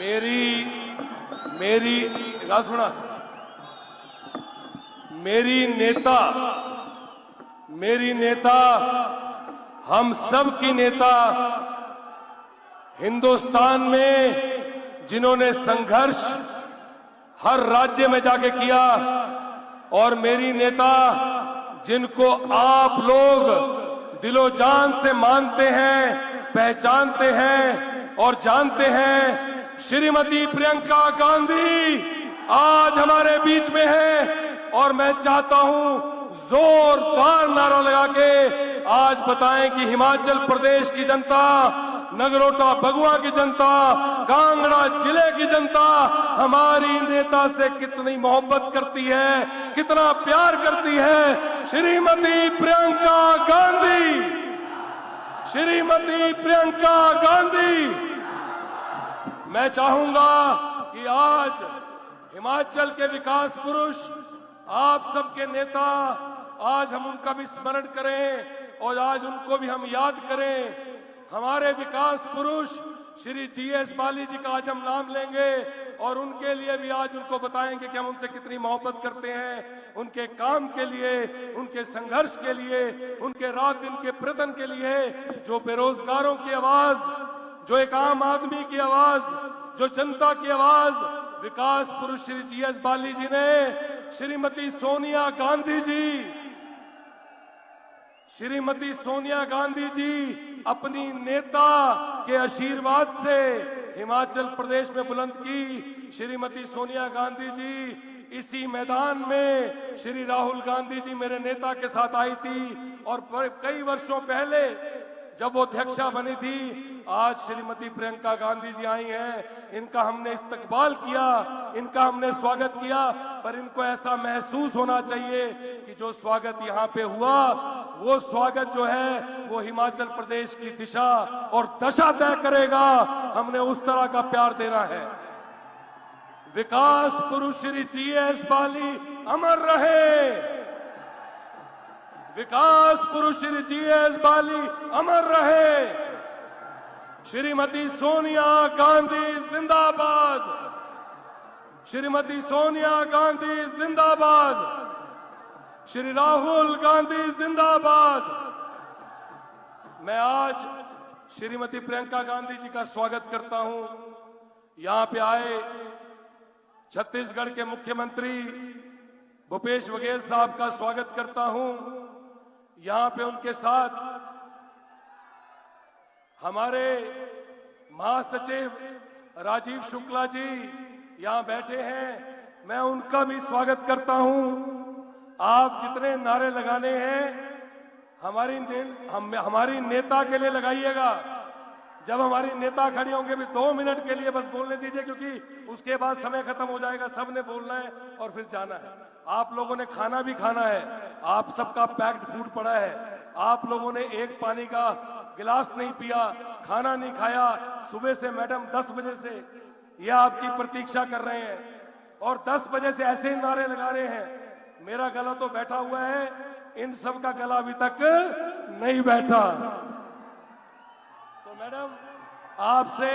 मेरी मेरी गा सुना मेरी नेता हम सब की नेता, हिंदुस्तान में जिन्होंने संघर्ष हर राज्य में जाके किया, और मेरी नेता जिनको आप लोग दिलो जान से मानते हैं, पहचानते हैं और जानते हैं, श्रीमती प्रियंका गांधी आज हमारे बीच में है। और मैं चाहता हूं जोरदार नारा लगा के आज बताएं कि हिमाचल प्रदेश की जनता, नगरोटा भगवा की जनता, कांगड़ा जिले की जनता हमारी नेता से कितनी मोहब्बत करती है, कितना प्यार करती है। श्रीमती प्रियंका गांधी, श्रीमती प्रियंका गांधी। मैं चाहूंगा कि आज हिमाचल के विकास पुरुष, आप सबके नेता, आज हम उनका भी स्मरण करें और आज उनको भी हम याद करें। हमारे विकास पुरुष श्री जीएस बाली जी का आज हम नाम लेंगे और उनके लिए भी आज उनको बताएंगे कि हम उनसे कितनी मोहब्बत करते हैं, उनके काम के लिए, उनके संघर्ष के लिए, उनके रात दिन के प्रयत्न के लिए, जो बेरोजगारों की आवाज, जो एक आम आदमी की आवाज, जो जनता की आवाज विकास पुरुष श्री जीएस बाली जी ने, श्रीमती सोनिया गांधी जी, श्रीमती सोनिया गांधी जी अपनी नेता के आशीर्वाद से हिमाचल प्रदेश में बुलंद की। श्रीमती सोनिया गांधी जी इसी मैदान में श्री राहुल गांधी जी मेरे नेता के साथ आई थी, और कई वर्षों पहले जब वो अध्यक्षा बनी थी, आज श्रीमती प्रियंका गांधी जी आई हैं। इनका हमने इस्तकबाल किया, इनका हमने स्वागत किया, पर इनको ऐसा महसूस होना चाहिए कि जो स्वागत यहाँ पे हुआ, वो स्वागत जो है वो हिमाचल प्रदेश की दिशा और दशा तय करेगा। हमने उस तरह का प्यार देना है। विकास पुरुष श्री जीएस बाली अमर रहे, विकास पुरुष श्री जीएस बाली अमर रहे। श्रीमती सोनिया गांधी जिंदाबाद, श्रीमती सोनिया गांधी जिंदाबाद, श्री राहुल गांधी जिंदाबाद। मैं आज श्रीमती प्रियंका गांधी जी का स्वागत करता हूं। यहां पे आए छत्तीसगढ़ के मुख्यमंत्री भूपेश बघेल साहब का स्वागत करता हूं। यहां पे उनके साथ हमारे महासचिव राजीव शुक्ला जी यहां बैठे हैं, मैं उनका भी स्वागत करता हूं। आप जितने नारे लगाने हैं हमारी नेता के लिए लगाइएगा। जब हमारी नेता खड़ी होंगे भी 2 मिनट के लिए बस बोलने दीजिए, क्योंकि उसके बाद समय खत्म हो जाएगा, सबने बोलना है और फिर जाना है। आप लोगों ने खाना भी खाना है, आप सबका पैक्ड फूड पड़ा है, आप लोगों ने एक पानी का गिलास नहीं पिया, खाना नहीं खाया। सुबह से मैडम 10 बजे से ये आपकी प्रतीक्षा कर रहे हैं और 10 बजे से ऐसे ही नारे लगा रहे हैं। मेरा गला तो बैठा हुआ है, इन सब का गला अभी तक नहीं बैठा। तो मैडम, आपसे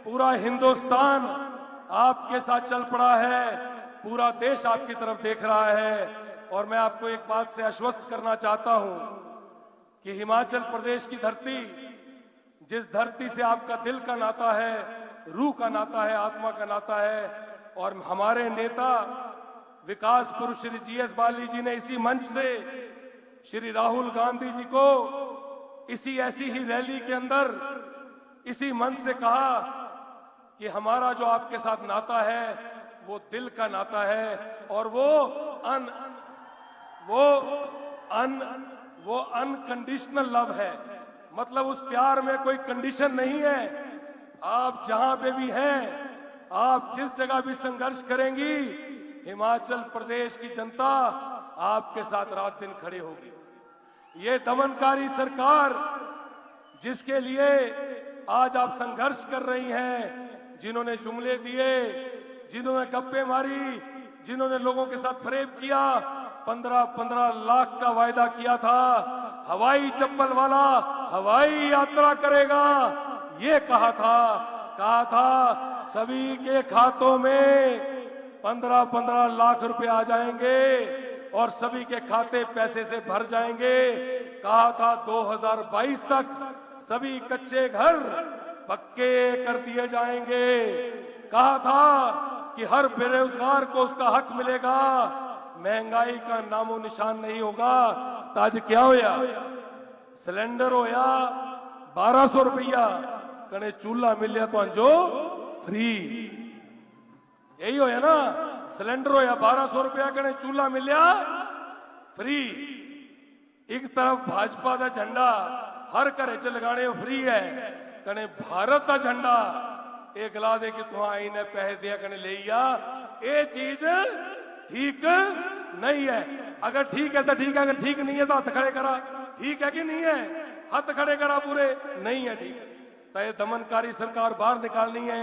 पूरा हिंदुस्तान आपके साथ चल पड़ा है, पूरा देश आपकी तरफ देख रहा है। और मैं आपको एक बात से आश्वस्त करना चाहता हूं कि हिमाचल प्रदेश की धरती, जिस धरती से आपका दिल का नाता है, रूह का नाता है, आत्मा का नाता है, और हमारे नेता विकास पुरुष श्री जीएस बाली जी ने इसी मंच से श्री राहुल गांधी जी को इसी ऐसी ही रैली के अंदर इसी मंच से कहा कि हमारा जो आपके साथ नाता है वो दिल का नाता है, और वो अनकंडीशनल लव है। मतलब उस प्यार में कोई कंडीशन नहीं है। आप जहां पे भी हैं, आप जिस जगह भी संघर्ष करेंगी, हिमाचल प्रदेश की जनता आपके साथ रात दिन खड़ी होगी। ये दमनकारी सरकार जिसके लिए आज आप संघर्ष कर रही हैं, जिन्होंने जुमले दिए, जिन्होंने गप्पे मारी, जिन्होंने लोगों के साथ फरेब किया, 15-15 लाख का वायदा किया था, हवाई चप्पल वाला हवाई यात्रा करेगा, ये कहा था। कहा था सभी के खातों में 15-15 लाख रुपए आ जाएंगे और सभी के खाते पैसे से भर जाएंगे। कहा था 2022 तक सभी कच्चे घर पक्के कर दिए जाएंगे। कहा था कि हर बेरोजगार को उसका हक मिलेगा, महंगाई का नामो निशान नहीं होगा। तो आज क्या होया? सिलेंडर होया 1200 रुपया, कने चूल्हा मिलिया तो अंजो फ्री। यही होया ना, सिलेंडर होया 1200 रुपया, कने चूल्हा मिलिया फ्री। एक तरफ भाजपा का झंडा हर घरे च लगाने फ्री है, कने भारत का झंडा एक ला दे कि तू आई ने पैसे दिया कने ले आ। ये चीज ठीक नहीं है। अगर ठीक है तो ठीक है, अगर ठीक नहीं है तो हाथ खड़े करा। ठीक है कि नहीं है? हाथ खड़े करा पूरे। नहीं है ठीक है तो ये दमनकारी सरकार बाहर निकालनी है।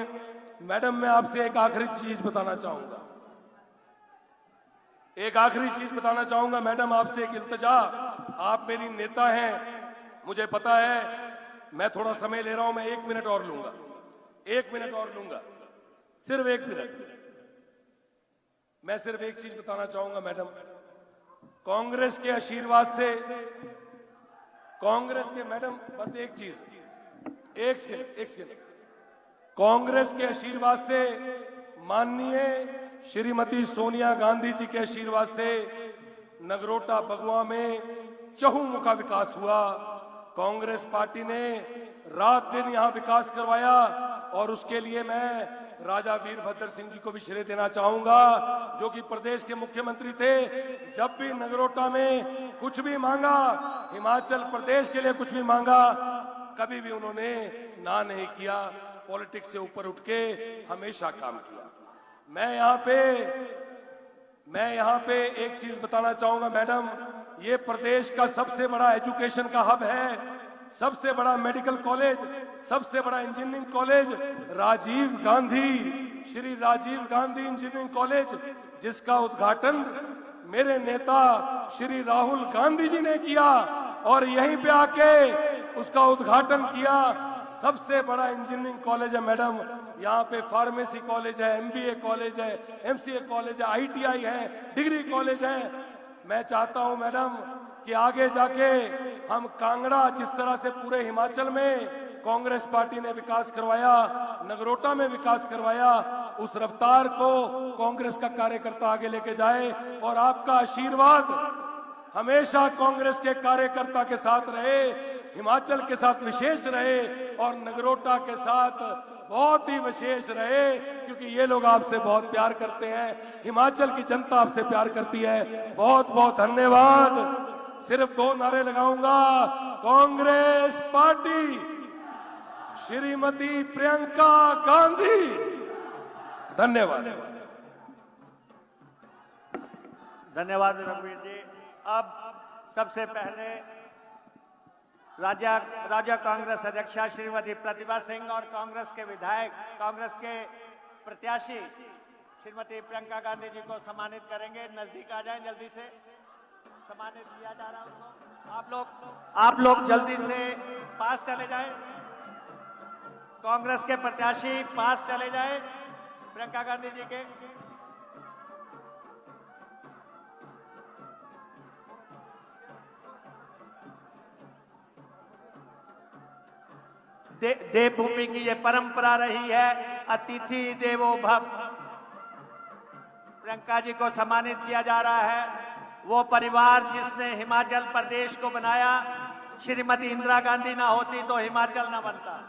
मैडम मैं आपसे एक आखिरी चीज बताना चाहूंगा, एक आखिरी चीज बताना चाहूंगा मैडम, आपसे एक इल्तिजा। आप मेरी नेता हैं, मुझे पता है, मैं थोड़ा समय ले रहा हूं, मैं 1 मिनट और लूंगा, 1 मिनट और लूंगा, सिर्फ 1 मिनट। मैं सिर्फ एक चीज बताना चाहूंगा मैडम, कांग्रेस के आशीर्वाद से, कांग्रेस के, मैडम बस एक चीज, एक सेकंड, कांग्रेस के आशीर्वाद से, माननीय श्रीमती सोनिया गांधी जी के आशीर्वाद से नगरोटा बगवा में चहुमुखा विकास हुआ। कांग्रेस पार्टी ने रात दिन यहां विकास करवाया और उसके लिए मैं राजा वीरभद्र सिंह जी को भी श्रेय देना चाहूंगा, जो कि प्रदेश के मुख्यमंत्री थे। जब भी नगरोटा में कुछ भी मांगा, हिमाचल प्रदेश के लिए कुछ भी मांगा, कभी भी उन्होंने ना नहीं किया। पॉलिटिक्स से ऊपर उठ के हमेशा काम किया। मैं यहाँ पे एक चीज बताना चाहूंगा मैडम, ये प्रदेश का सबसे बड़ा एजुकेशन का हब है, सबसे बड़ा मेडिकल कॉलेज, सबसे बड़ा engineering college Rajiv Gandhi, Shri Rajiv Gandhi engineering college, जिसका उद्घाटन मेरे नेता श्री राहुल गांधी जी ने किया और यहीं पे आके उसका उद्घाटन किया। सबसे बड़ा इंजीनियरिंग कॉलेज है मैडम, यहाँ पे फार्मेसी कॉलेज है, MBA कॉलेज है, MCA कॉलेज है, ITI है, डिग्री कॉलेज है। मैं चाहता हूं मैडम कि आगे जाके हम कांगड़ा, जिस तरह से पूरे हिमाचल में कांग्रेस पार्टी ने विकास करवाया, नगरोटा में विकास करवाया, उस रफ्तार को कांग्रेस का कार्यकर्ता आगे लेके जाए और आपका आशीर्वाद हमेशा कांग्रेस के कार्यकर्ता के साथ रहे, हिमाचल के साथ विशेष रहे और नगरोटा के साथ बहुत ही विशेष रहे, क्योंकि ये लोग आपसे बहुत प्यार करते हैं, हिमाचल की जनता आपसे प्यार करती है। बहुत बहुत धन्यवाद। सिर्फ 2 नारे लगाऊंगा, कांग्रेस पार्टी, श्रीमती प्रियंका गांधी। धन्यवाद। धन्यवाद रघुवीर जी। अब सबसे पहले राज्य कांग्रेस अध्यक्षा श्रीमती प्रतिभा सिंह और कांग्रेस के विधायक, कांग्रेस के प्रत्याशी श्रीमती प्रियंका गांधी जी को सम्मानित करेंगे। नजदीक आ जाएं, जल्दी से सम्मानित किया जा रहा है। आप लोग जल्दी से पास चले जाएं। कांग्रेस के प्रत्याशी पास चले जाएं प्रियंका गांधी जी के। देवभूमि की ये परंपरा रही है, अतिथि देवो भव। प्रियंका जी को सम्मानित किया जा रहा है। वो परिवार जिसने हिमाचल प्रदेश को बनाया, श्रीमती इंदिरा गांधी ना होती तो हिमाचल ना बनता।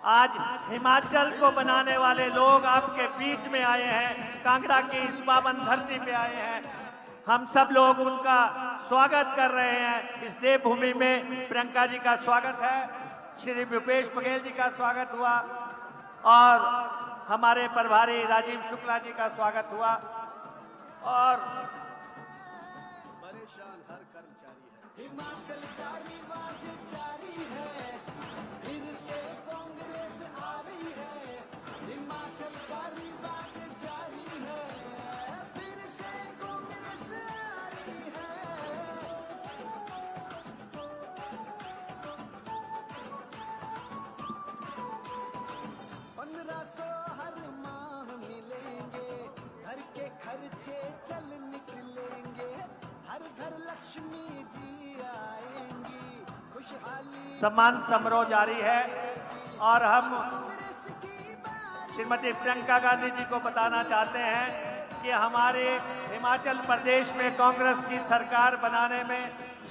आज हिमाचल को बनाने वाले लोग आपके बीच में आए हैं, कांगड़ा की इस पावन धरती पे आए हैं। हम सब लोग उनका स्वागत कर रहे हैं। इस देवभूमि में प्रियंका जी का स्वागत है, श्री भूपेश बघेल जी का स्वागत हुआ और हमारे प्रभारी राजीव शुक्ला जी का स्वागत हुआ। और परेशान हर कर्मचारी है। हिमाचल का रिवाज जारी है, फिर से कांग्रेस आ रही है। हिमाचल का रिवाज जारी है, फिर से कांग्रेस आ रही है। सम्मान समारोह जारी है और हम श्रीमती प्रियंका गांधी जी को बताना चाहते हैं कि हमारे हिमाचल प्रदेश में कांग्रेस की सरकार बनाने में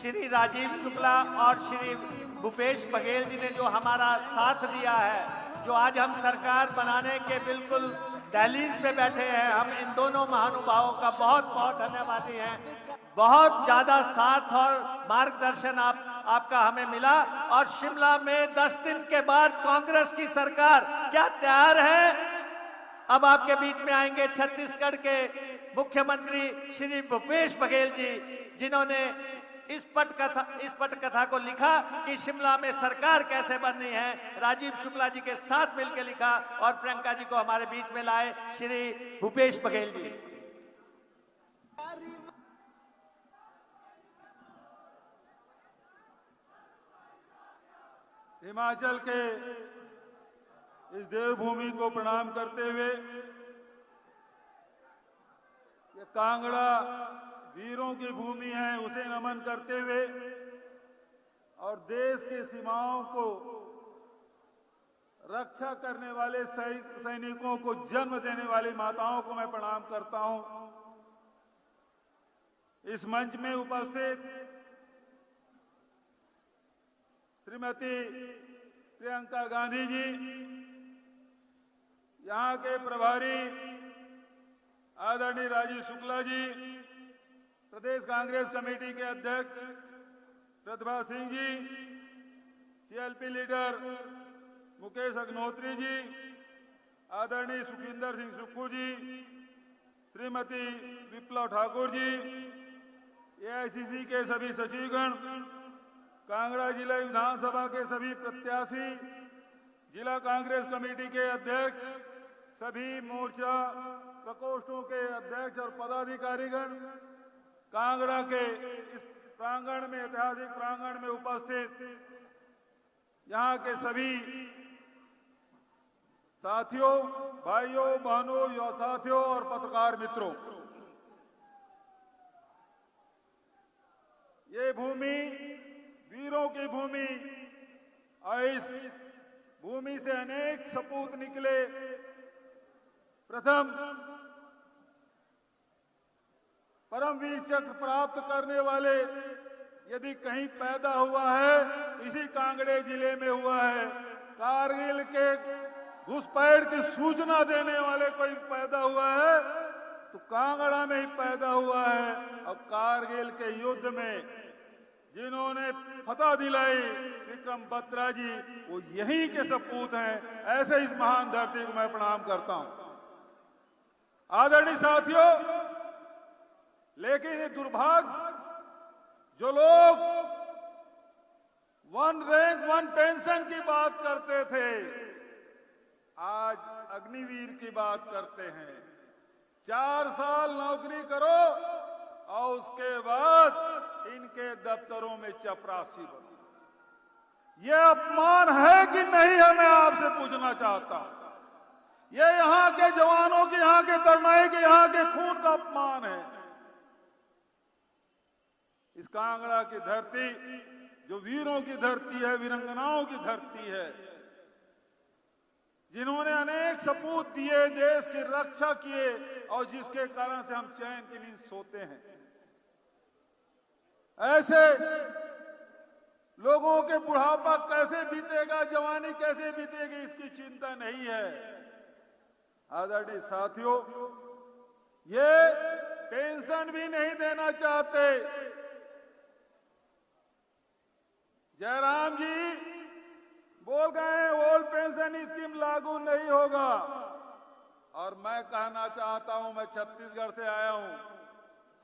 श्री राजीव शुक्ला और श्री भूपेश बघेल जी ने जो हमारा साथ दिया है, जो आज हम सरकार बनाने के बिल्कुल दहलीज पे बैठे हैं, हम इन दोनों महानुभावों का बहुत बहुत धन्यवादी हैं। बहुत ज्यादा साथ और मार्गदर्शन आपका हमें मिला और शिमला में 10 दिन के बाद कांग्रेस की सरकार क्या तैयार है। अब आपके बीच में आएंगे छत्तीसगढ़ के मुख्यमंत्री श्री भूपेश बघेल जी, जिन्होंने इस पटकथा को लिखा कि शिमला में सरकार कैसे बननी है। राजीव शुक्ला जी के साथ मिलकर लिखा और प्रियंका जी को हमारे बीच में लाए श्री भूपेश बघेल जी। हिमाचल के इस देवभूमि को प्रणाम करते हुए ये कांगड़ा वीरों की भूमि है, उसे नमन करते हुए और देश की सीमाओं को रक्षा करने वाले सैनिकों को जन्म देने वाली माताओं को मैं प्रणाम करता हूं। इस मंच में उपस्थित श्रीमती प्रियंका गांधी जी, यहां के प्रभारी आदरणीय राजीव शुक्ला जी, प्रदेश कांग्रेस कमेटी के अध्यक्ष प्रतिभा सिंह जी, सीएलपी लीडर मुकेश अग्निहोत्री जी, आदरणीय सुखिंदर सिंह सुक्खू जी, श्रीमती विप्लव ठाकुर जी, एआईसीसी के सभी सचिवगण, कांगड़ा जिला विधानसभा के सभी प्रत्याशी, जिला कांग्रेस कमेटी के अध्यक्ष, सभी मोर्चा प्रकोष्ठों के अध्यक्ष और पदाधिकारीगण, कांगड़ा के इस प्रांगण में, ऐतिहासिक प्रांगण में उपस्थित यहाँ के सभी साथियों, भाइयों, बहनों, युवा साथियों और पत्रकार मित्रों, ये भूमि वीरों की भूमि और इस भूमि से अनेक सपूत निकले। प्रथम परमवीर चक्र प्राप्त करने वाले यदि कहीं पैदा हुआ है इसी कांगड़े जिले में हुआ है। कारगिल के घुसपैठ की सूचना देने वाले कोई पैदा हुआ है तो कांगड़ा में ही पैदा हुआ है। और कारगिल के युद्ध में जिन्होंने फतह दिलाई विक्रम बत्रा जी, वो यहीं के सपूत हैं। ऐसे इस महान धरती को मैं प्रणाम करता हूं। आदरणीय साथियों, लेकिन ये दुर्भाग्य जो लोग वन रैंक वन पेंशन की बात करते थे, आज अग्निवीर की बात करते हैं। 4 साल नौकरी करो और उसके बाद इनके दफ्तरों में चपरासी बनो। यह अपमान है कि नहीं है, मैं आपसे पूछना चाहता हूं। यह यहां के जवानों के, यहां के तरुणाई के, यहां के खून का अपमान है। इस कांगड़ा की धरती जो वीरों की धरती है, वीरंगनाओं की धरती है, जिन्होंने अनेक सपूत दिए, देश की रक्षा किए और जिसके कारण से हम चैन की नींद सोते हैं। ऐसे लोगों के बुढ़ापा कैसे बीतेगा, जवानी कैसे बीतेगी, इसकी चिंता नहीं है। आदरणीय साथियों, ये पेंशन भी नहीं देना चाहते। जयराम जी बोल गए ओल्ड पेंशन स्कीम लागू नहीं होगा, और मैं कहना चाहता हूं, मैं छत्तीसगढ़ से आया हूं,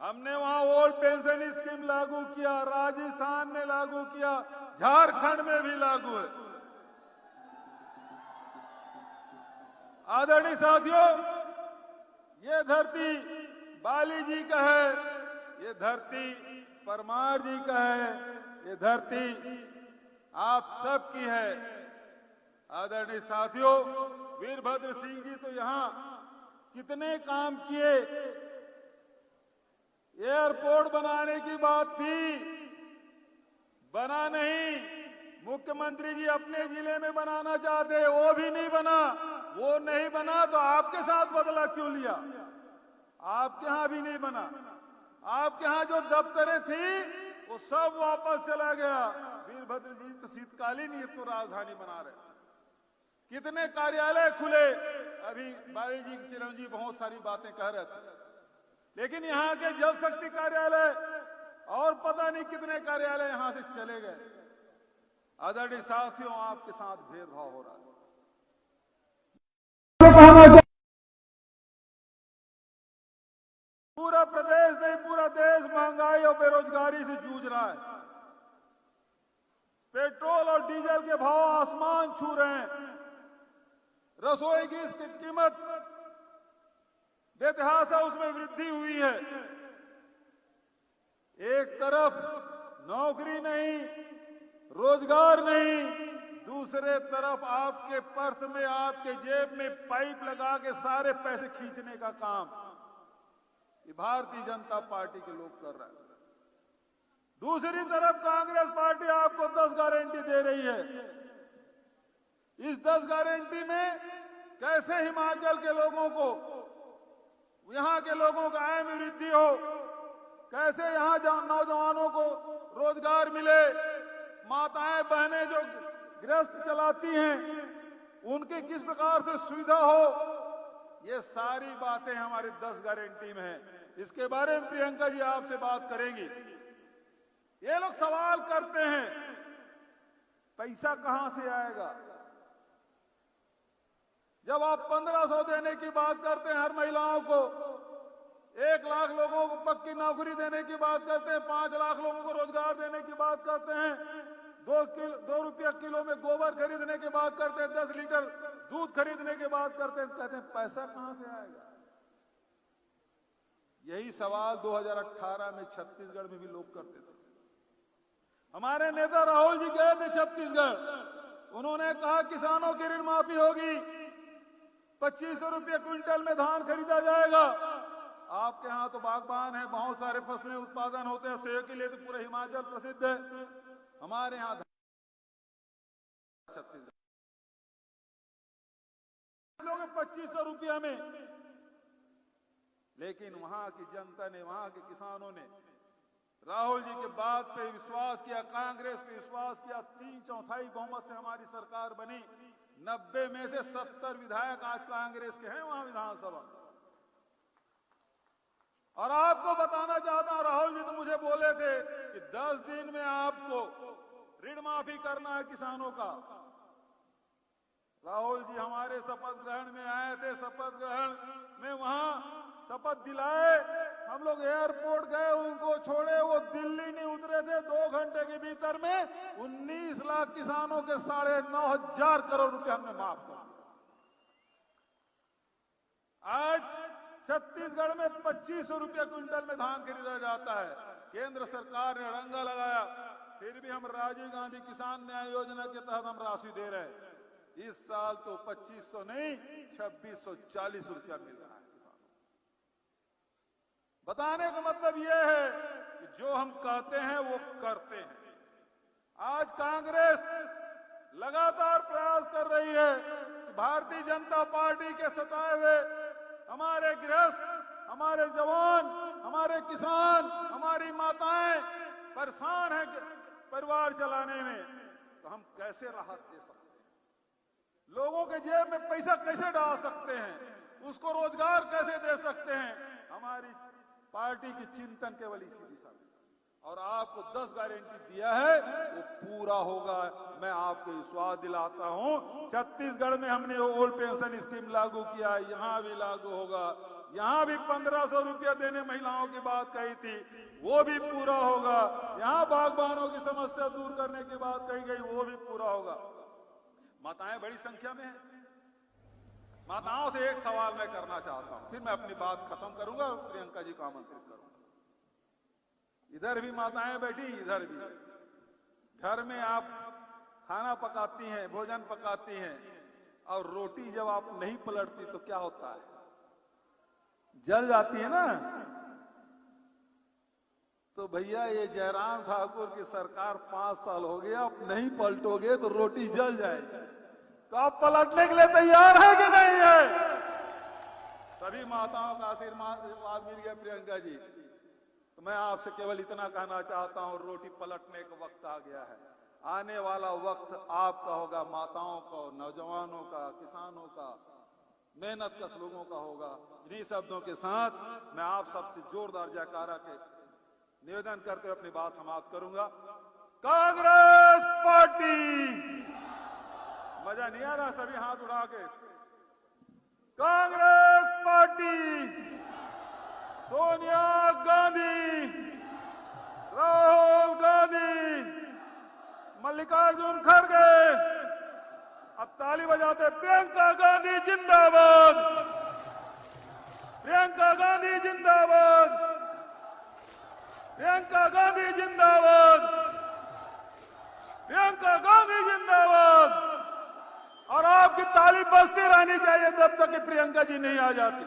हमने वहां ओल्ड पेंशन स्कीम लागू किया, राजस्थान में लागू किया, झारखंड में भी लागू है। आदरणीय साथियों, ये धरती बाली जी का है, ये धरती परमार जी का है, ये धरती आप सबकी है। आदरणीय साथियों, वीरभद्र सिंह जी तो यहां कितने काम किए। एयरपोर्ट बनाने की बात थी, बना नहीं। मुख्यमंत्री जी अपने जिले में बनाना चाहते, वो भी नहीं बना। वो नहीं बना तो आपके साथ बदला क्यों लिया? आपके यहां भी नहीं बना। आपके यहां जो दफ्तरें थी वो सब वापस चला गया। वीरभद्र जी तो शीतकालीन ये तो राजधानी बना रहे, कितने कार्यालय खुले। अभी बाली जी चिरंजीवी बहुत सारी बातें कह रहे थे, लेकिन यहाँ के जल शक्ति कार्यालय और पता नहीं कितने कार्यालय यहां से चले गए। आदरणीय साथियों, आपके साथ भेदभाव हो रहा है। पूरा प्रदेश नहीं, पूरा देश महंगाई और बेरोजगारी से जूझ रहा है। पेट्रोल और डीजल के भाव आसमान छू रहे हैं। रसोई गैस की कीमत बेतहाशा उसमें वृद्धि हुई है। एक तरफ नौकरी नहीं, रोजगार नहीं, दूसरे तरफ आपके पर्स में, आपके जेब में पाइप लगा के सारे पैसे खींचने का काम ये भारतीय जनता पार्टी के लोग कर रहे हैं। दूसरी तरफ कांग्रेस पार्टी आपको 10 गारंटी दे रही है। इस 10 गारंटी में कैसे हिमाचल के लोगों को, यहां के लोगों का आय में वृद्धि हो, कैसे यहां नौजवानों को रोजगार मिले, माताएं बहनें जो गृहस्थ चलाती हैं उनकी किस प्रकार से सुविधा हो, ये सारी बातें हमारी 10 गारंटी में है। इसके बारे में प्रियंका जी आपसे बात करेंगी। ये लोग सवाल करते हैं पैसा कहां से आएगा। जब आप 1500 देने की बात करते हैं हर महिलाओं को, 1 लाख लोगों को पक्की नौकरी देने की बात करते हैं, 5 लाख लोगों को रोजगार देने की बात करते हैं, 2 रुपया किलो में गोबर खरीदने की बात करते हैं, 10 लीटर दूध खरीदने की बात करते हैं, कहते हैं पैसा कहां से आएगा। यही सवाल 2018 में छत्तीसगढ़ में भी लोग करते थे। हमारे नेता राहुल जी गए थे छत्तीसगढ़, उन्होंने कहा किसानों की ऋण माफी होगी, 2500 रुपये क्विंटल में धान खरीदा जाएगा। आपके यहां तो बागबान है, बहुत सारे फसलें उत्पादन होते हैं, सेब के लिए तो पूरा हिमाचल प्रसिद्ध है। हमारे यहां छत्तीसगढ़ लोग 2500 रुपया में, लेकिन वहां की जनता ने, वहां के किसानों ने राहुल जी के बात पे विश्वास किया, कांग्रेस पे विश्वास किया। 3/4 बहुमत से हमारी सरकार बनी। 90 में से 70 विधायक आज कांग्रेस के हैं वहां विधानसभा। और आपको बताना चाहता हूं, राहुल जी तो मुझे बोले थे कि 10 दिन में आपको ऋण माफी करना है किसानों का। राहुल जी हमारे शपथ ग्रहण में आए थे, शपथ ग्रहण में वहां शपथ दिलाए, हम लोग एयरपोर्ट गए, उनको छोड़े, वो दिल्ली नहीं उतरे थे। 2 घंटे के भीतर में 19 लाख किसानों के 9,500 करोड़ रुपए हमने माफ कर दिया। आज छत्तीसगढ़ में 2500 रुपया क्विंटल में धान खरीदा जाता है। केंद्र सरकार ने अड़ंगा लगाया, फिर भी हम राजीव गांधी किसान न्याय योजना के तहत हम राशि दे रहे हैं। इस साल तो 2500 नहीं 2640 रुपया मिल रहा है किसानों। बताने का मतलब यह है कि जो हम कहते हैं वो करते हैं। आज कांग्रेस लगातार प्रयास कर रही है कि भारतीय जनता पार्टी के सताए हुए हमारे गृहस्थ, हमारे जवान, हमारे किसान, हमारी माताएं परेशान हैं परिवार चलाने में, तो हम कैसे राहत दे सकते हैं, लोगों के जेब में पैसा कैसे डाल सकते हैं, उसको रोजगार कैसे दे सकते हैं। हमारी पार्टी की चिंतन केवल इसी दिशा में, और आपको 10 गारंटी दिया है वो पूरा होगा, मैं आपको विश्वास दिलाता हूं। छत्तीसगढ़ में हमने ओल्ड पेंशन स्कीम लागू किया, यहां भी लागू होगा। यहां भी 1500 रुपया देने महिलाओं की बात कही थी, वो भी पूरा होगा। यहां बागबानों की समस्या दूर करने की बात कही गई, वो भी पूरा होगा। माताएं बड़ी संख्या में हैं। माताओं से एक सवाल मैं करना चाहता हूं, फिर मैं अपनी बात खत्म करूंगा और प्रियंका जी को आमंत्रित करूंगा। इधर भी माताएं बैठी, इधर भी। घर में आप खाना पकाती हैं, भोजन पकाती हैं, और रोटी जब आप नहीं पलटती तो क्या होता है, जल जाती है ना। तो भैया ये जयराम ठाकुर की सरकार 5 साल हो गया, अब नहीं पलटोगे तो रोटी जल जाएगी। तो आप पलटने के लिए तैयार है कि नहीं है? सभी माताओं का आशीर्वाद मिल गया प्रियंका जी। तो मैं आपसे केवल इतना कहना चाहता हूं, रोटी पलटने का वक्त आ गया है। आने वाला वक्त आपका होगा, माताओं का, नौजवानों का, किसानों का, मेहनत कश लोगों का होगा। इन्हीं शब्दों के साथ मैं आप सबसे जोरदार जयकारा के निवेदन करते हुए अपनी बात समाप्त करूंगा। कांग्रेस पार्टी, मजा नहीं आ रहा? सभी हाथ उठा के। कांग्रेस पार्टी, सोनिया गांधी, राहुल गांधी, मल्लिकार्जुन खड़गे। अब ताली बजाते, प्रियंका गांधी जिंदाबाद, प्रियंका गांधी जिंदाबाद, प्रियंका गांधी जिंदाबाद, प्रियंका गांधी जिंदाबाद। और आपकी ताली बजती रहनी चाहिए जब तक कि प्रियंका जी नहीं आ जाती।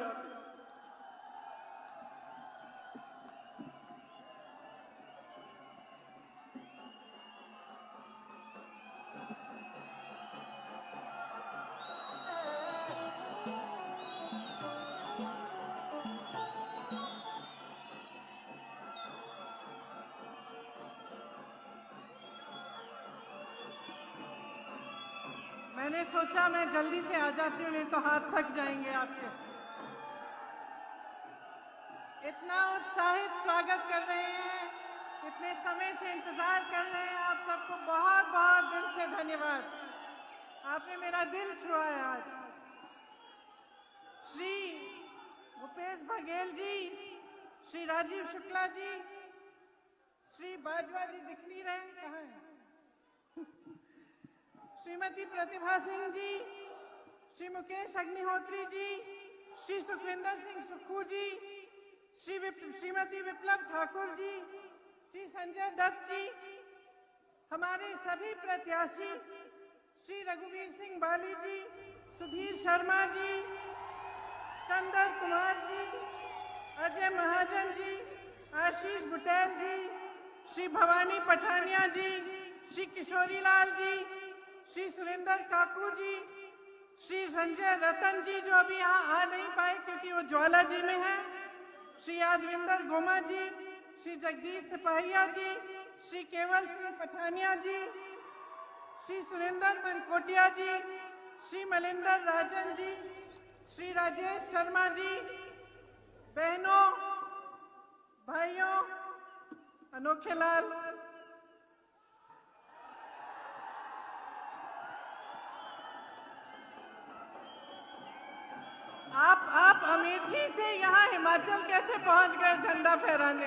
मैंने सोचा मैं जल्दी से आ जाती हूँ, नहीं तो हाथ थक जाएंगे आपके। इतना उत्साहित स्वागत कर रहे हैं, इतने समय से इंतजार कर रहे हैं, आप सबको बहुत बहुत दिल से धन्यवाद। आपने मेरा दिल छुआ है आज। श्री भूपेश बघेल जी, श्री राजीव शुक्ला जी, श्री बाजवा जी दिख नहीं रहे, कहाँ हैं? श्रीमती प्रतिभा सिंह जी, श्री मुकेश अग्निहोत्री जी, श्री सुखविंदर सिंह सुक्खू जी, श्रीमती विप्लव ठाकुर जी, श्री संजय दत्त जी, हमारे सभी प्रत्याशी, श्री रघुवीर सिंह बाली जी, सुधीर शर्मा जी, चंदर कुमार जी, अजय महाजन जी, आशीष बुटेल जी, श्री भवानी पठानिया जी, श्री किशोरी लाल जी, श्री सुरेंद्र काकू जी, श्री संजय रतन जी जो अभी यहाँ आ नहीं पाए क्योंकि वो ज्वाला जी में है, श्री यादविंदर गोमा जी, श्री जगदीश सिपाहिया जी, श्री केवल सिंह पठानिया जी, श्री सुरेंद्र मनकोटिया जी, श्री मलिंदर राजन जी, श्री राजेश शर्मा जी, बहनों भाइयों, अनोखे लाल, आप अमेठी से यहाँ हिमाचल कैसे पहुंच गए झंडा फहराने?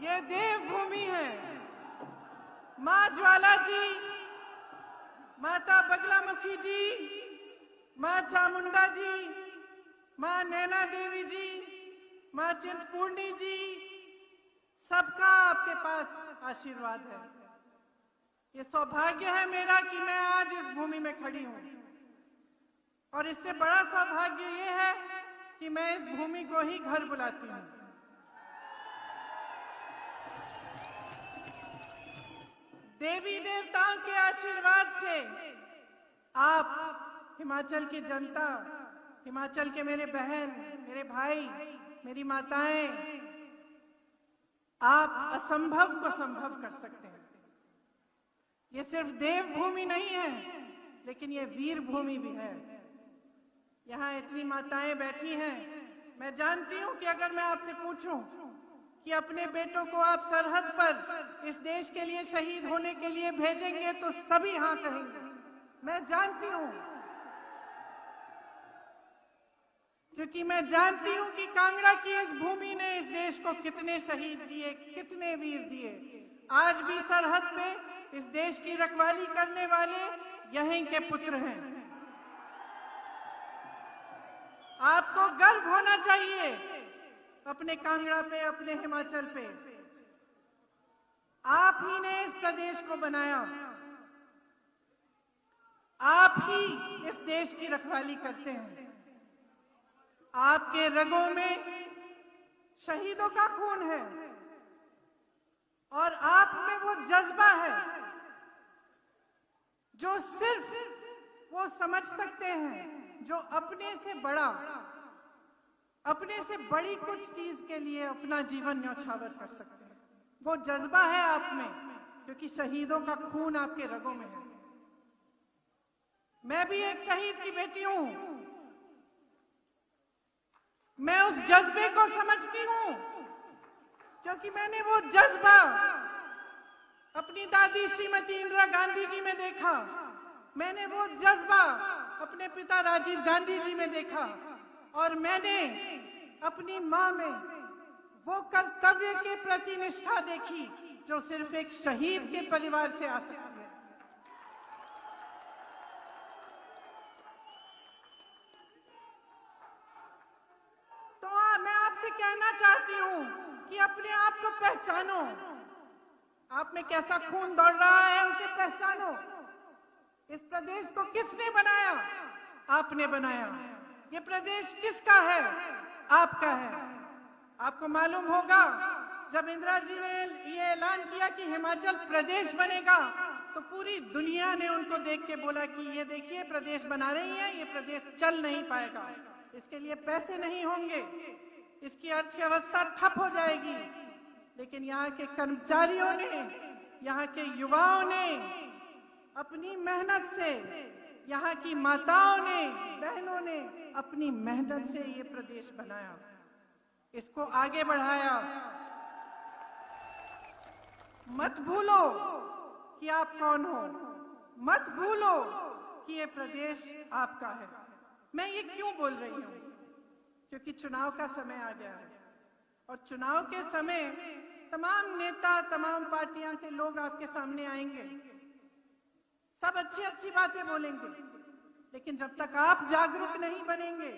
ये देवभूमि है। माँ ज्वाला जी, माता बगलामुखी जी, माँ चामुंडा जी, माँ नैना देवी जी, माँ चिंतपूर्णी जी, सबका आपके पास आशीर्वाद है। ये सौभाग्य है मेरा कि मैं आज इस भूमि में खड़ी हूं, और इससे बड़ा सौभाग्य ये है कि मैं इस भूमि को ही घर बुलाती हूं। देवी देवताओं के आशीर्वाद से आप, हिमाचल की जनता, हिमाचल के मेरे बहन, मेरे भाई, मेरी माताएं, आप असंभव को संभव कर सकते हैं। ये सिर्फ देवभूमि नहीं है, लेकिन ये वीर भूमि भी है। यहाँ इतनी माताएं बैठी हैं, मैं जानती हूं कि अगर मैं आपसे पूछूं कि अपने बेटों को आप सरहद पर इस देश के लिए शहीद होने के लिए भेजेंगे तो सभी हाँ कहेंगे। मैं जानती हूं, क्योंकि मैं जानती हूं कि कांगड़ा की इस भूमि ने इस देश को कितने शहीद दिए, कितने वीर दिए। आज भी सरहद पे इस देश की रखवाली करने वाले यहीं के पुत्र हैं। आपको गर्व होना चाहिए अपने कांगड़ा पे, अपने हिमाचल पे। आप ही ने इस प्रदेश को बनाया। आप ही इस देश की रखवाली करते हैं। आपके रगों में शहीदों का खून है और आप में वो जज्बा है जो सिर्फ वो समझ सकते हैं जो अपने से बड़ी कुछ चीज के लिए अपना जीवन न्यौछावर कर सकते हैं। वो जज्बा है आप में, क्योंकि शहीदों का खून आपके रगों में है। मैं भी एक शहीद की बेटी हूं। मैं उस जज्बे को समझती हूं, क्योंकि मैंने वो जज्बा अपनी दादी श्रीमती इंदिरा गांधी जी में देखा। मैंने वो जज्बा अपने पिता राजीव गांधी जी में देखा और मैंने अपनी मां में वो कर्तव्य के प्रति निष्ठा देखी जो सिर्फ एक शहीद के परिवार से आ सकती है। तो मैं आपसे कहना चाहती हूं कि अपने आप को पहचानो। आप में कैसा खून दौड़ रहा है उसे पहचानो। इस प्रदेश को किसने बनाया? आपने बनाया। ये प्रदेश किसका है? आपका है। आपको मालूम होगा जब इंदिरा जी ने ये ऐलान किया कि हिमाचल प्रदेश बनेगा तो पूरी दुनिया ने उनको देख के बोला कि ये देखिए प्रदेश बना रही है, ये प्रदेश चल नहीं पाएगा, इसके लिए पैसे नहीं होंगे, इसकी अर्थव्यवस्था ठप हो जाएगी। लेकिन यहाँ के कर्मचारियों ने, यहाँ के युवाओं ने अपनी मेहनत से, यहाँ की माताओं ने, बहनों ने अपनी मेहनत से ये प्रदेश बनाया, इसको आगे बढ़ाया। मत भूलो कि आप कौन हो, मत भूलो कि ये प्रदेश आपका है। मैं ये क्यों बोल रही हूं? क्योंकि चुनाव का समय आ गया है और चुनाव के समय तमाम नेता, तमाम पार्टियां के लोग आपके सामने आएंगे, सब अच्छी अच्छी बातें बोलेंगे, लेकिन जब तक आप जागरूक नहीं बनेंगे,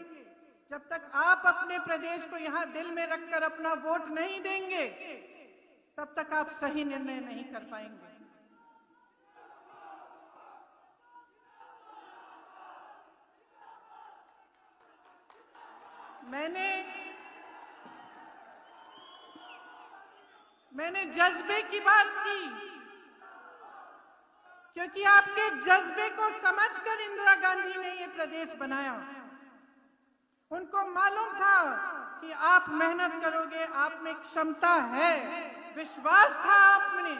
जब तक आप अपने प्रदेश को यहां दिल में रखकर अपना वोट नहीं देंगे, तब तक आप सही निर्णय नहीं कर पाएंगे। मैंने जज्बे की बात की, क्योंकि आपके जज्बे को समझकर इंदिरा गांधी ने ये प्रदेश बनाया। उनको मालूम था कि आप मेहनत करोगे, आप में क्षमता है, विश्वास था आपने,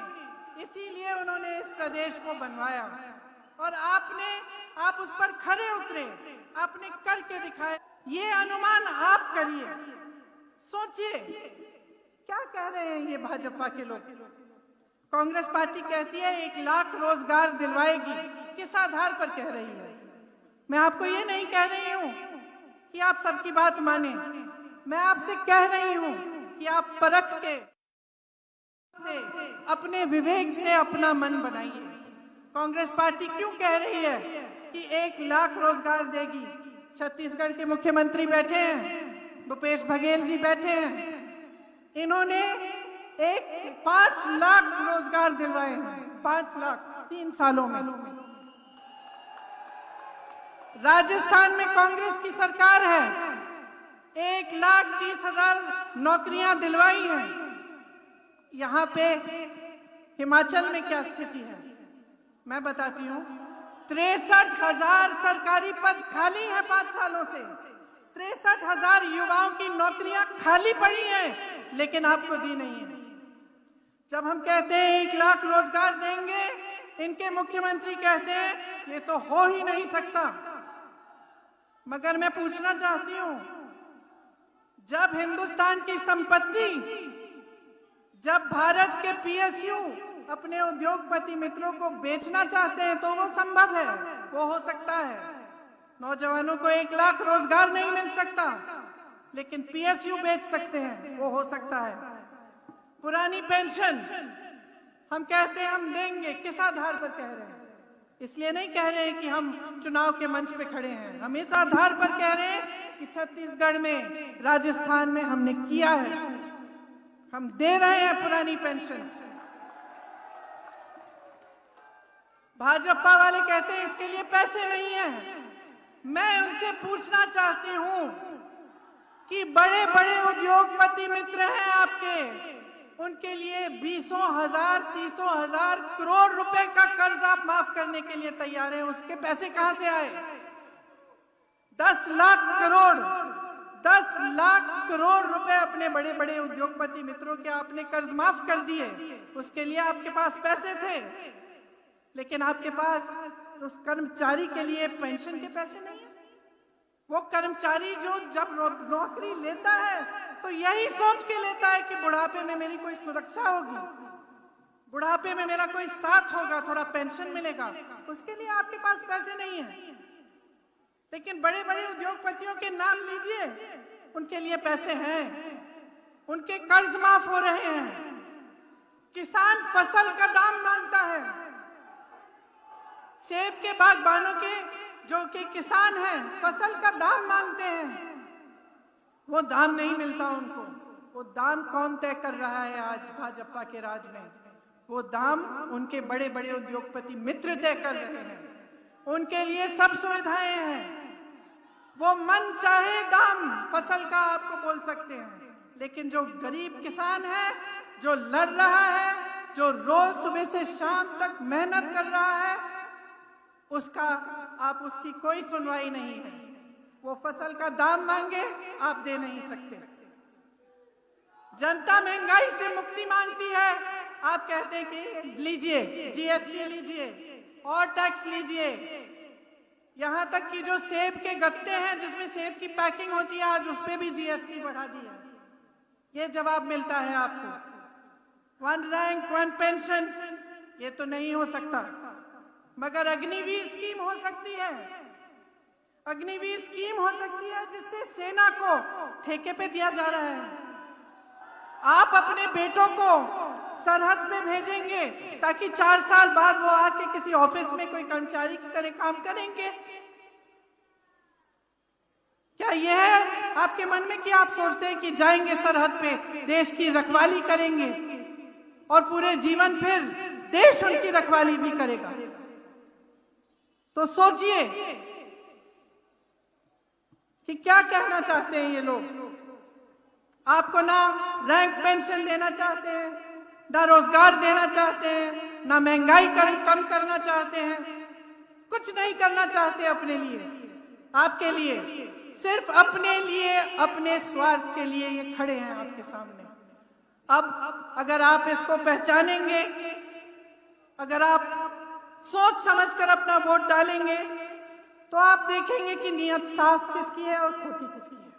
इसीलिए उन्होंने इस प्रदेश को बनवाया और आप उस पर खरे उतरे, आपने करके दिखाया। ये अनुमान आप करिए, सोचिए क्या कह रहे हैं ये भाजपा के लोग। कांग्रेस पार्टी कहती है 1 लाख रोजगार दिलवाएगी, किस आधार पर कह रही है? मैं आपको ये नहीं कह रही हूं कि आप सबकी बात माने, मैं आपसे कह रही हूं कि आप परख के से, अपने विवेक से अपना मन बनाइए। कांग्रेस पार्टी क्यों कह रही है कि 1 लाख रोजगार देगी? छत्तीसगढ़ के मुख्यमंत्री बैठे हैं, भूपेश बघेल जी बैठे हैं, इन्होंने 5 लाख रोजगार दिलवाए हैं, 5 लाख 3 सालों में। राजस्थान में कांग्रेस की सरकार है, 1,30,000 नौकरियां दिलवाई हैं। यहां पे हिमाचल में क्या स्थिति है मैं बताती हूं। 63,000 सरकारी पद खाली हैं 5 सालों से, 63,000 युवाओं की नौकरियां खाली पड़ी हैं, लेकिन आपको दी नहीं है। जब हम कहते हैं 1 लाख रोजगार देंगे, इनके मुख्यमंत्री कहते हैं ये तो हो ही नहीं सकता। मगर मैं पूछना चाहती हूं, जब हिंदुस्तान की संपत्ति, जब भारत के पीएसयू अपने उद्योगपति मित्रों को बेचना चाहते हैं तो वो संभव है, वो हो सकता है। नौजवानों को 1 लाख रोजगार नहीं मिल सकता, लेकिन पीएसयू बेच सकते हैं, वो हो सकता है। पुरानी पेंशन हम कहते हैं हम देंगे, किस आधार पर कह रहे हैं? इसलिए नहीं कह रहे हैं कि हम चुनाव के मंच पे खड़े हैं, हम इस आधार पर कह रहे हैं कि छत्तीसगढ़ में, राजस्थान में हमने किया है, हम दे रहे हैं पुरानी पेंशन। भाजपा वाले कहते हैं इसके लिए पैसे नहीं है। मैं उनसे पूछना चाहती हूं कि बड़े बड़े उद्योगपति मित्र हैं आपके, उनके लिए 20,000 30,000 करोड़ रुपए का कर्ज आप माफ करने के लिए तैयार हैं, उसके पैसे कहां से आए? 10 लाख करोड़ रुपए अपने बड़े बड़े उद्योगपति मित्रों के आपने कर्ज माफ कर दिए। उसके लिए आपके पास पैसे थे, लेकिन आपके पास उस कर्मचारी के लिए पेंशन के पैसे नहीं है। वो कर्मचारी जो जब नौकरी लेता है तो यही सोच के लेता है कि बुढ़ापे में मेरी कोई सुरक्षा होगी, बुढ़ापे में मेरा कोई साथ होगा, थोड़ा पेंशन मिलेगा। उसके लिए आपके पास पैसे नहीं है। लेकिन बड़े बड़े उद्योगपतियों के नाम लीजिए, उनके लिए पैसे हैं, उनके कर्ज माफ हो रहे हैं। किसान फसल का दाम मांगता है, सेब के बागबानों के जो कि किसान हैं फसल का दाम मांगते हैं, वो दाम नहीं मिलता उनको। वो दाम कौन तय कर रहा है आज भाजपा के राज में? वो दाम उनके बड़े बड़े उद्योगपति मित्र तय कर रहे हैं। उनके लिए सब सुविधाएं हैं, वो मन चाहे दाम फसल का आपको बोल सकते हैं। लेकिन जो गरीब किसान है, जो लड़ रहा है, जो रोज सुबह से शाम तक मेहनत कर रहा है, उसकी कोई सुनवाई नहीं है। वो फसल का दाम मांगे, आप दे नहीं सकते। जनता महंगाई से मुक्ति मांगती है, आप कहते हैं कि लीजिए जीएसटी लीजिए और टैक्स लीजिए। यहां तक कि जो सेब के गत्ते हैं जिसमें सेब की पैकिंग होती है, आज उस पर भी जीएसटी बढ़ा दी है। ये जवाब मिलता है आपको। 1 रैंक 1 पेंशन, ये तो नहीं हो सकता, मगर अग्निवीर स्कीम हो सकती है। अग्निवीर स्कीम हो सकती है जिससे सेना को ठेके पे दिया जा रहा है। आप अपने बेटों को सरहद पे भेजेंगे ताकि 4 साल बाद वो आके किसी ऑफिस में कोई कर्मचारी की तरह काम करेंगे। क्या यह है आपके मन में कि आप सोचते हैं कि जाएंगे सरहद पे, देश की रखवाली करेंगे और पूरे जीवन फिर देश उनकी रखवाली भी करेगा? तो सोचिए कि क्या कहना चाहते हैं ये लोग। आपको ना रैंक पेंशन देना चाहते हैं, ना रोजगार देना चाहते हैं, ना महंगाई कम करना चाहते हैं, कुछ नहीं करना चाहते अपने लिए, आपके लिए, सिर्फ अपने लिए, अपने स्वार्थ के लिए ये खड़े हैं आपके सामने। अब अगर आप इसको पहचानेंगे, अगर आप सोच समझकर अपना वोट डालेंगे, तो आप देखेंगे कि नियत साफ किसकी है और खोटी किसकी है।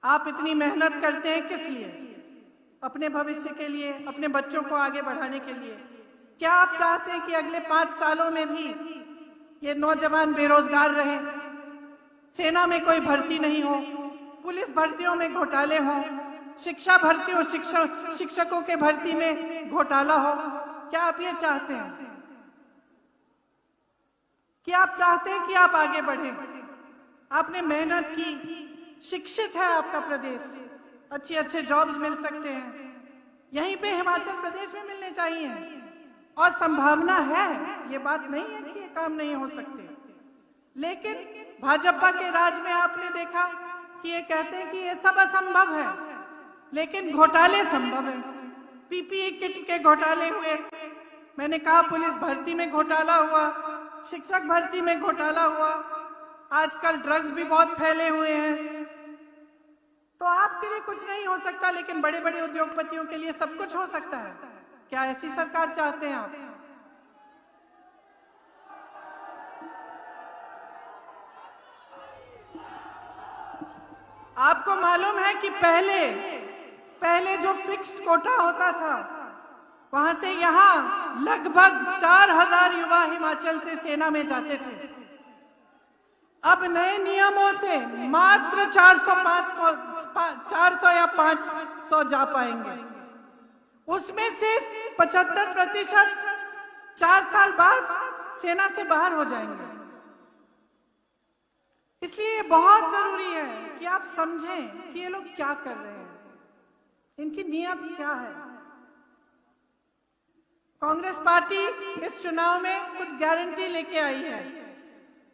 आप इतनी मेहनत करते हैं किस लिए? अपने भविष्य के लिए, अपने बच्चों को आगे बढ़ाने के लिए। क्या आप चाहते हैं कि अगले 5 सालों में भी ये नौजवान बेरोजगार रहे, सेना में कोई भर्ती नहीं हो, पुलिस भर्तियों में घोटाले हो, शिक्षा भर्तियों शिक्षकों के भर्ती में घोटाला हो? क्या आप ये चाहते हैं? कि आप चाहते हैं कि आप आगे बढ़ें? आपने मेहनत की, शिक्षित है आपका प्रदेश, अच्छे जॉब्स मिल सकते हैं, यहीं पे हिमाचल प्रदेश में मिलने चाहिए और संभावना है। ये बात नहीं है कि ये काम नहीं हो सकते। लेकिन भाजपा के राज में आपने देखा कि ये कहते हैं कि ये सब असंभव है, लेकिन घोटाले संभव है। पीपीई किट के घोटाले हुए, मैंने कहा पुलिस भर्ती में घोटाला हुआ, शिक्षक भर्ती में घोटाला हुआ, आजकल ड्रग्स भी बहुत फैले हुए हैं। तो आपके लिए कुछ नहीं हो सकता, लेकिन बड़े बड़े उद्योगपतियों के लिए सब कुछ हो सकता है। क्या ऐसी सरकार चाहते हैं आप? आपको मालूम है कि पहले जो फिक्स्ड कोटा होता था, वहां से यहां लगभग 4000 युवा हिमाचल से सेना में जाते थे। अब नए नियमों से मात्र 400 या 500 जा पाएंगे। उसमें से 75% 4 साल बाद सेना से बाहर हो जाएंगे। इसलिए बहुत जरूरी है कि आप समझें कि ये लोग क्या कर रहे हैं, इनकी नीयत क्या है। कांग्रेस पार्टी इस चुनाव में कुछ गारंटी लेके आई है।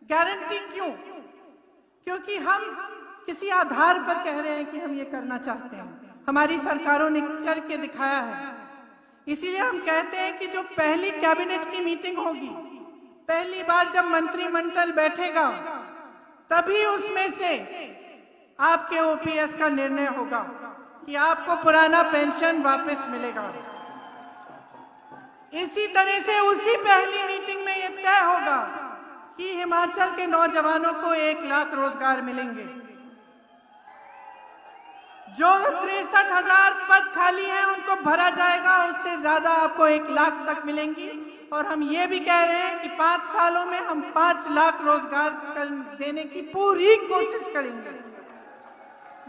गारंटी क्यों? क्योंकि हम किसी आधार पर कह रहे हैं कि हम ये करना चाहते हैं, हमारी सरकारों ने करके दिखाया है। इसीलिए हम कहते हैं कि जो पहली कैबिनेट की मीटिंग होगी, पहली बार जब मंत्रिमंडल बैठेगा, तभी उसमें से आपके ओपीएस का निर्णय होगा कि आपको पुराना पेंशन वापस मिलेगा। इसी तरह से उसी पहली मीटिंग में यह तय होगा कि हिमाचल के नौजवानों को 1 लाख रोजगार मिलेंगे। जो 63,000 पद खाली हैं उनको भरा जाएगा, उससे ज्यादा आपको 1 लाख तक मिलेंगी। और हम ये भी कह रहे हैं कि 5 सालों में हम 5 लाख रोजगार देने की पूरी कोशिश करेंगे।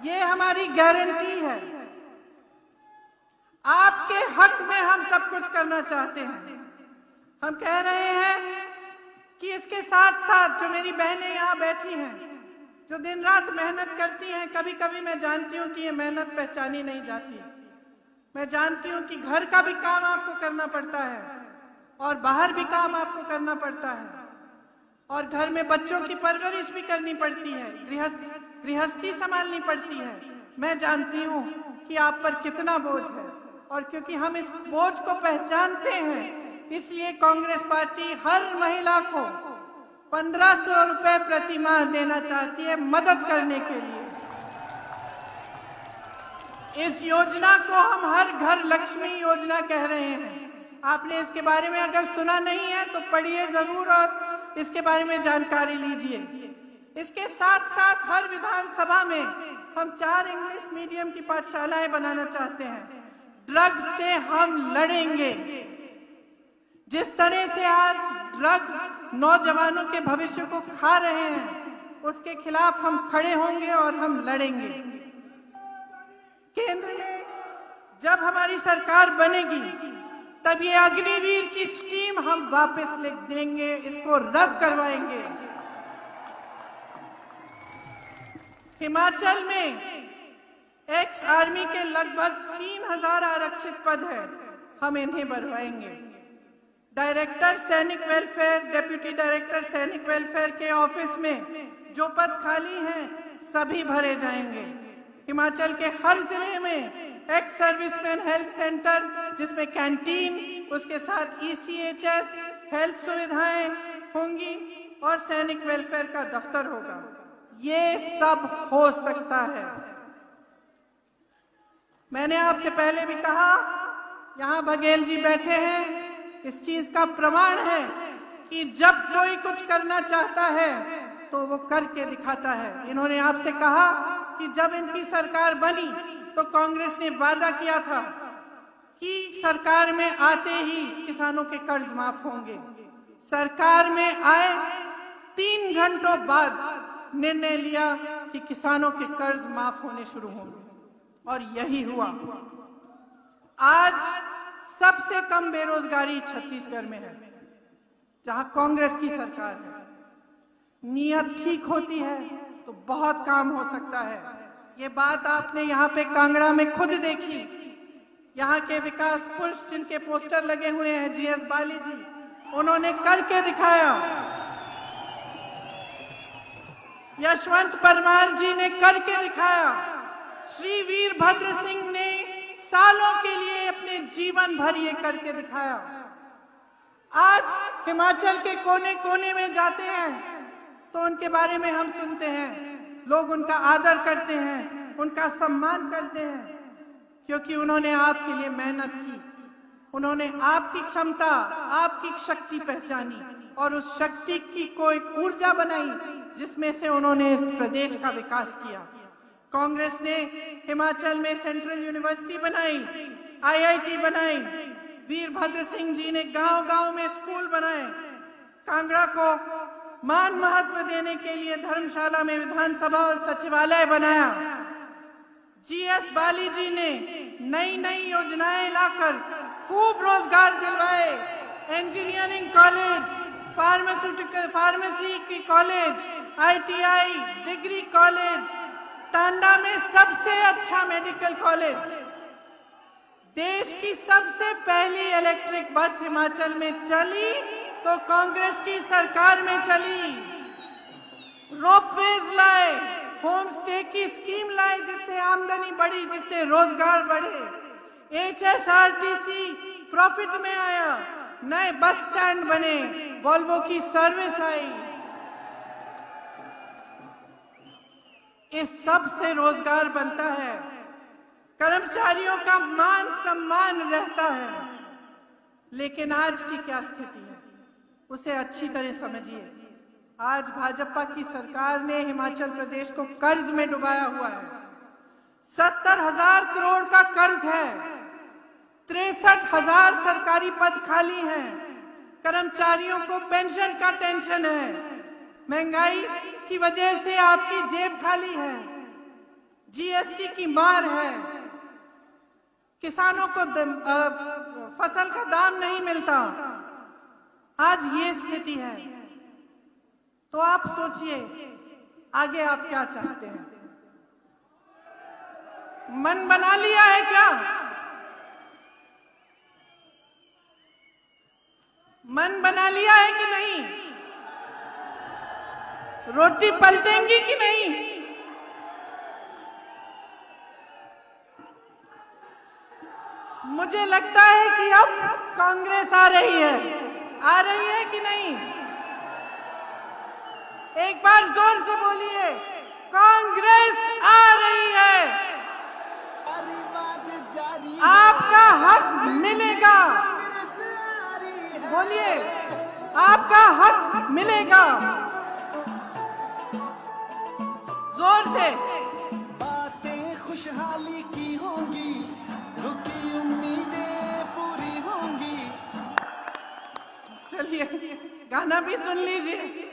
ये हमारी गारंटी है। आपके हक में हम सब कुछ करना चाहते हैं। हम कह रहे हैं कि इसके साथ साथ जो मेरी बहनें यहाँ बैठी हैं, जो दिन रात मेहनत करती हैं, कभी कभी मैं जानती हूँ कि ये मेहनत पहचानी नहीं जाती। मैं जानती हूँ कि घर का भी काम आपको करना पड़ता है और बाहर भी काम आपको करना पड़ता है, और घर में बच्चों की परवरिश भी करनी पड़ती है, गृहस्थी संभालनी पड़ती है। मैं जानती हूँ कि आप पर कितना बोझ है, और क्योंकि हम इस बोझ को पहचानते हैं, इसलिए कांग्रेस पार्टी हर महिला को 1500 रुपए प्रति माह देना चाहती है मदद करने के लिए। इस योजना को हम हर घर लक्ष्मी योजना कह रहे हैं। आपने इसके बारे में अगर सुना नहीं है तो पढ़िए जरूर और इसके बारे में जानकारी लीजिए। इसके साथ साथ हर विधानसभा में हम 4 इंग्लिश मीडियम की पाठशालाएं बनाना चाहते हैं। ड्रग्स से हम लड़ेंगे। जिस तरह से आज ड्रग्स नौजवानों के भविष्य को खा रहे हैं, उसके खिलाफ हम खड़े होंगे और हम लड़ेंगे। केंद्र में जब हमारी सरकार बनेगी, तब ये अग्निवीर की स्कीम हम वापस लिख देंगे, इसको रद्द करवाएंगे। हिमाचल में एक्स आर्मी के लगभग 3000 आरक्षित पद है, हम इन्हें भरवाएंगे। डायरेक्टर सैनिक वेलफेयर, डिप्टी डायरेक्टर सैनिक वेलफेयर के ऑफिस में जो पद खाली हैं, सभी भरे जाएंगे। हिमाचल के हर जिले में एक्स सर्विसमैन हेल्थ सेंटर, जिसमें कैंटीन, उसके साथ ECHS हेल्थ सुविधाएं होंगी और सैनिक वेलफेयर का दफ्तर होगा। ये सब हो सकता है। मैंने आपसे पहले भी कहा, यहाँ बघेल जी बैठे हैं, इस चीज का प्रमाण है कि जब कोई कुछ करना चाहता है तो वो करके दिखाता है। इन्होंने आपसे कहा कि जब इनकी सरकार बनी तो कांग्रेस ने वादा किया था कि सरकार में आते ही किसानों के कर्ज माफ होंगे। सरकार में आए 3 घंटों बाद निर्णय लिया कि किसानों के कर्ज माफ होने शुरू होंगे, और यही हुआ। आज सबसे कम बेरोजगारी छत्तीसगढ़ में है, जहां कांग्रेस की सरकार है। नीयत ठीक होती है तो बहुत काम हो सकता है। ये बात आपने यहाँ पे कांगड़ा में खुद देखी। यहाँ के विकास पुरुष जिनके पोस्टर लगे हुए हैं, GS बाली जी, उन्होंने करके दिखाया। यशवंत परमार जी ने करके दिखाया। श्री वीरभद्र सिंह ने सालों के लिए अपने जीवन भर ये करके दिखाया। आज हिमाचल के कोने कोने में जाते हैं तो उनके बारे में हम सुनते हैं, लोग उनका आदर करते हैं, उनका सम्मान करते हैं, क्योंकि उन्होंने आपके लिए मेहनत की। उन्होंने आपकी क्षमता, आपकी शक्ति पहचानी और उस शक्ति की को एक ऊर्जा बनाई, जिसमें से उन्होंने इस प्रदेश का विकास किया। कांग्रेस ने हिमाचल में सेंट्रल यूनिवर्सिटी बनाई, IIT बनाई। वीरभद्र सिंह जी ने गांव-गांव में स्कूल बनाए। कांगड़ा को मान महत्व देने के लिए धर्मशाला में विधानसभा और सचिवालय बनाया। GS बाली जी ने नई नई योजनाएं लाकर खूब रोजगार दिलवाए। इंजीनियरिंग कॉलेज, फार्मेसी की college, ITI, degree college, Tanda में सबसे अच्छा मेडिकल कॉलेज। देश देश की सबसे पहली इलेक्ट्रिक बस हिमाचल में चली तो कांग्रेस की सरकार में चली। रोपवेज लाए, होम स्टे की स्कीम लाए जिससे आमदनी बढ़ी, जिससे रोजगार बढ़े। HSRTC प्रॉफिट में आया, नए बस स्टैंड बने, वॉल्वो की सर्विस आई। इस सब से रोजगार बनता है, कर्मचारियों का मान सम्मान रहता है। लेकिन आज की क्या स्थिति है उसे अच्छी तरह समझिए। आज भाजपा की सरकार ने हिमाचल प्रदेश को कर्ज में डुबाया हुआ है। 70,000 करोड़ का कर्ज है, 63,000 सरकारी पद खाली हैं, कर्मचारियों को पेंशन का टेंशन है, महंगाई की वजह से आपकी जेब खाली है, GST की मार है, किसानों को फसल का दाम नहीं मिलता। आज ये स्थिति है तो आप सोचिए आगे आप क्या चाहते हैं। मन बना लिया है क्या? मन बना लिया है कि नहीं? रोटी पलटेंगी कि नहीं? मुझे लगता है कि अब कांग्रेस आ रही है कि नहीं? एक बार जोर से बोलिए, कांग्रेस आ रही है। आपका हक मिलेगा, बोलिए, आपका हक मिलेगा, जोर से। बातें खुशहाली की होंगी, रुकी उम्मीदें पूरी होंगी। चलिए गाना भी सुन लीजिए।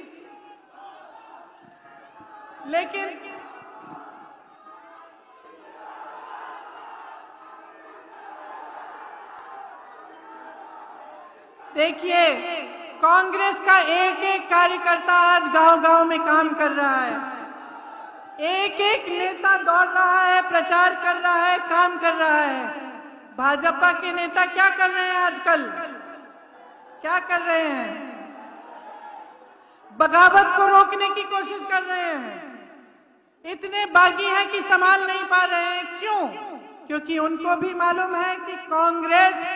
लेकिन देखिए, कांग्रेस का एक एक कार्यकर्ता आज गांव-गांव में काम कर रहा है, एक एक नेता दौड़ रहा है, प्रचार कर रहा है, काम कर रहा है। भाजपा के नेता क्या कर रहे हैं आजकल? क्या कर रहे हैं? बगावत को रोकने की कोशिश कर रहे हैं। इतने बागी हैं कि संभाल नहीं पा रहे हैं। क्यों? क्योंकि उनको भी मालूम है कि कांग्रेस